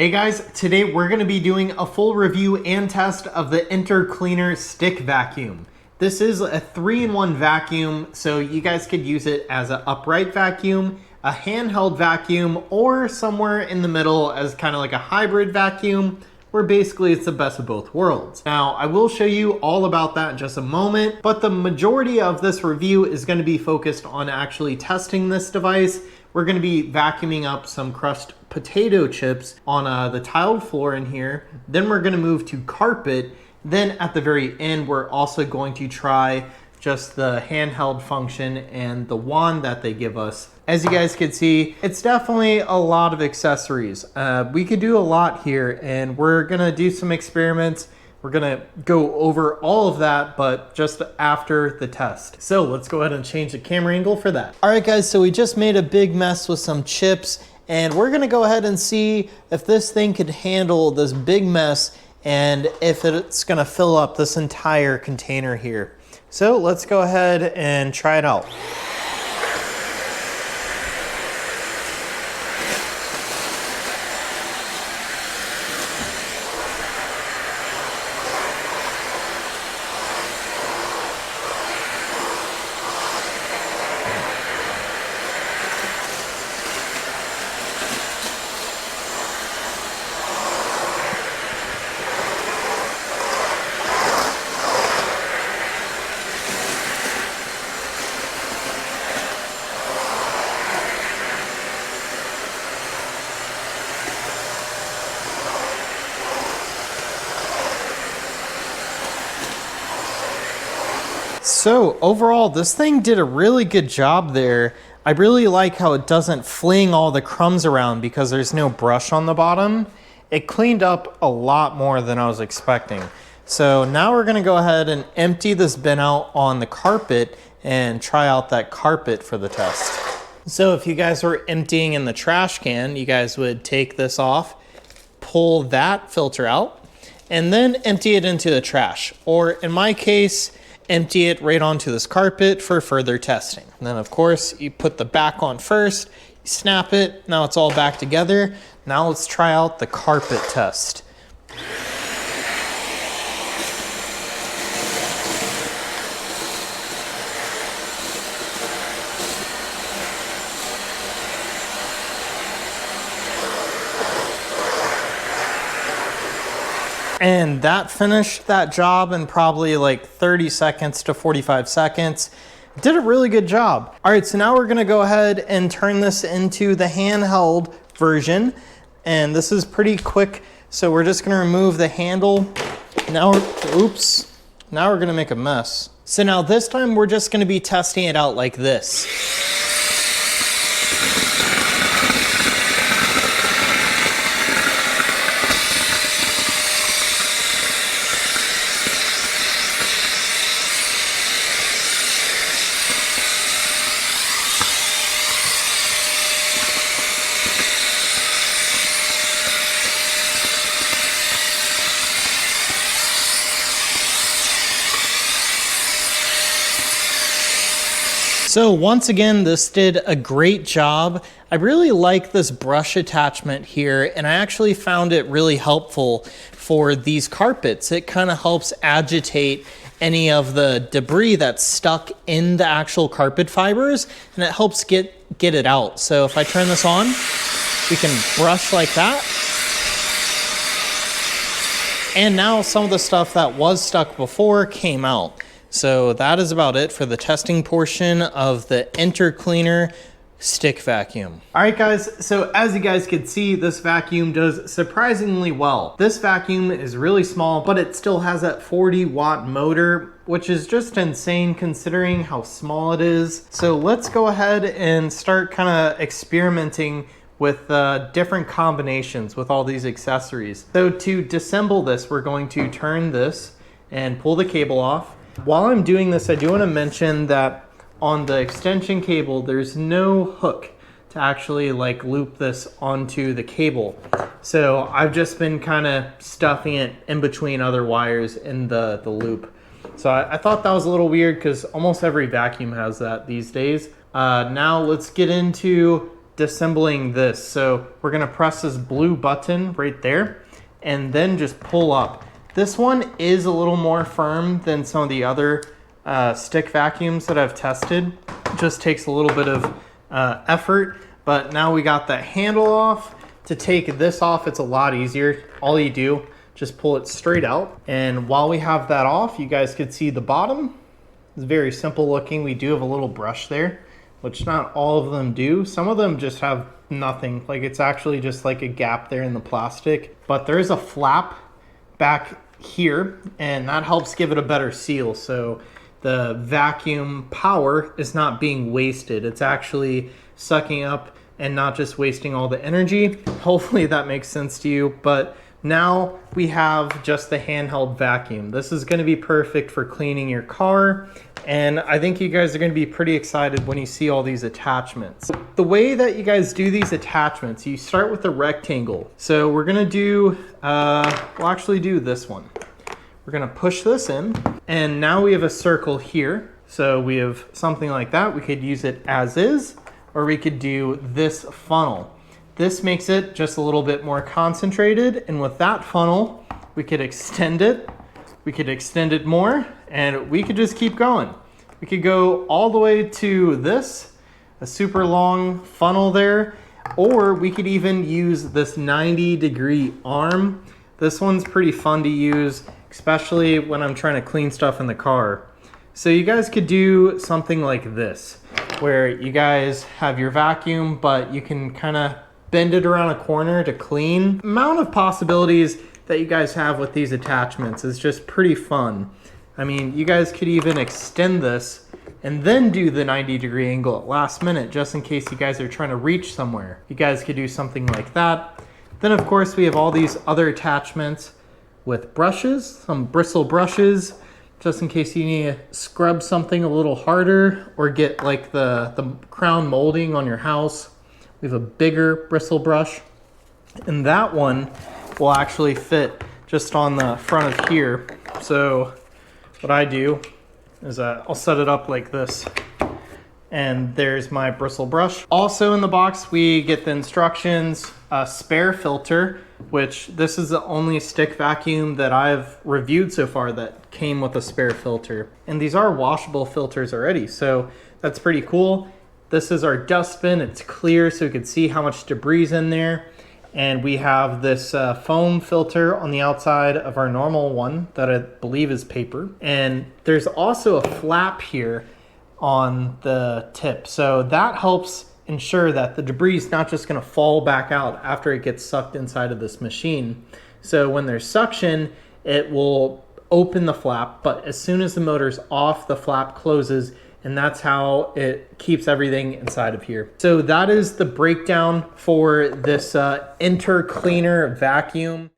Hey guys, today we're going to be doing a full review and test of the InterCleaner stick vacuum. This is a 3-in-1 vacuum, so you guys could use it as an upright vacuum, a handheld vacuum, or somewhere in the middle as kind of like a hybrid vacuum, where basically it's the best of both worlds. Now, I will show you all about that in just a moment, but the majority of this review is going to be focused on actually testing this device. We're going to be vacuuming up some crushed potato chips on the tiled floor in here. Then we're going to move to carpet. Then at the very end, we're also going to try just the handheld function and the wand that they give us. As you guys can see, it's definitely a lot of accessories. We could do a lot here, and we're going to do some experiments. We're gonna go over all of that, but just after the test. So let's go ahead and change the camera angle for that. All right guys, so we just made a big mess with some chips, and we're gonna go ahead and see if this thing could handle this big mess and if it's gonna fill up this entire container here. So let's go ahead and try it out. So overall, this thing did a really good job there. I really like how it doesn't fling all the crumbs around because there's no brush on the bottom. It cleaned up a lot more than I was expecting. So now we're gonna go ahead and empty this bin out on the carpet and try out that carpet for the test. So if you guys were emptying in the trash can, you guys would take this off, pull that filter out, and then empty it into the trash. Or in my case, empty it right onto this carpet for further testing. And then of course, you put the back on first, you snap it, now it's all back together. Now let's try out the carpet test. And that finished that job in probably like 30 seconds to 45 seconds. Did a really good job. All right, so now we're gonna go ahead and turn this into the handheld version. And this is pretty quick. So we're just gonna remove the handle. Now we're gonna make a mess. So now this time we're just gonna be testing it out like this. So once again, this did a great job. I really like this brush attachment here, and I actually found it really helpful for these carpets. It kind of helps agitate any of the debris that's stuck in the actual carpet fibers, and it helps get it out. So if I turn this on, we can brush like that. And now some of the stuff that was stuck before came out. So that is about it for the testing portion of the InterCleaner stick vacuum. All right guys, so as you guys can see, this vacuum does surprisingly well. This vacuum is really small, but it still has that 40-watt motor, which is just insane considering how small it is. So let's go ahead and start kind of experimenting with different combinations with all these accessories. So to disassemble this, we're going to turn this and pull the cable off. While I'm doing this, I do want to mention that on the extension cable, there's no hook to actually like loop this onto the cable. So I've just been kind of stuffing it in between other wires in the loop. So I thought that was a little weird because almost every vacuum has that these days. Now let's get into disassembling this. So we're gonna press this blue button right there and then just pull up. This one is a little more firm than some of the other stick vacuums that I've tested. It just takes a little bit of effort, but now we got that handle off. To take this off, it's a lot easier. All you do, just pull it straight out. And while we have that off, you guys could see the bottom. It's very simple looking. We do have a little brush there, which not all of them do. Some of them just have nothing. Like it's actually just like a gap there in the plastic. But there is a flap back here, and that helps give it a better seal. So the vacuum power is not being wasted. It's actually sucking up and not just wasting all the energy. Hopefully that makes sense to you. But now we have just the handheld vacuum. This is gonna be perfect for cleaning your car. And I think you guys are gonna be pretty excited when you see all these attachments. The way that you guys do these attachments, you start with a rectangle. So we're gonna do, we'll actually do this one. We're gonna push this in, and now we have a circle here. So we have something like that. We could use it as is, or we could do this funnel. This makes it just a little bit more concentrated, and with that funnel, we could extend it. We could extend it more, and we could just keep going. We could go all the way to this, a super long funnel there, or we could even use this 90-degree arm. This one's pretty fun to use, especially when I'm trying to clean stuff in the car. So you guys could do something like this, where you guys have your vacuum, but you can kind of bend it around a corner to clean. The amount of possibilities that you guys have with these attachments is just pretty fun. I mean, you guys could even extend this and then do the 90-degree angle at last minute, just in case you guys are trying to reach somewhere. You guys could do something like that. Then of course we have all these other attachments with brushes, some bristle brushes, just in case you need to scrub something a little harder or get like the crown molding on your house. We have a bigger bristle brush, and that one will actually fit just on the front of here. So what I do is I'll set it up like this, and there's my bristle brush. Also in the box, we get the instructions, a spare filter, which this is the only stick vacuum that I've reviewed so far that came with a spare filter. And these are washable filters already, so that's pretty cool. This is our dustbin. It's clear so you can see how much debris is in there. And we have this foam filter on the outside of our normal one that I believe is paper. And there's also a flap here on the tip. So that helps ensure that the debris is not just gonna fall back out after it gets sucked inside of this machine. So when there's suction, it will open the flap, but as soon as the motor's off, the flap closes, and that's how it keeps everything inside of here. So that is the breakdown for this InterCleaner vacuum.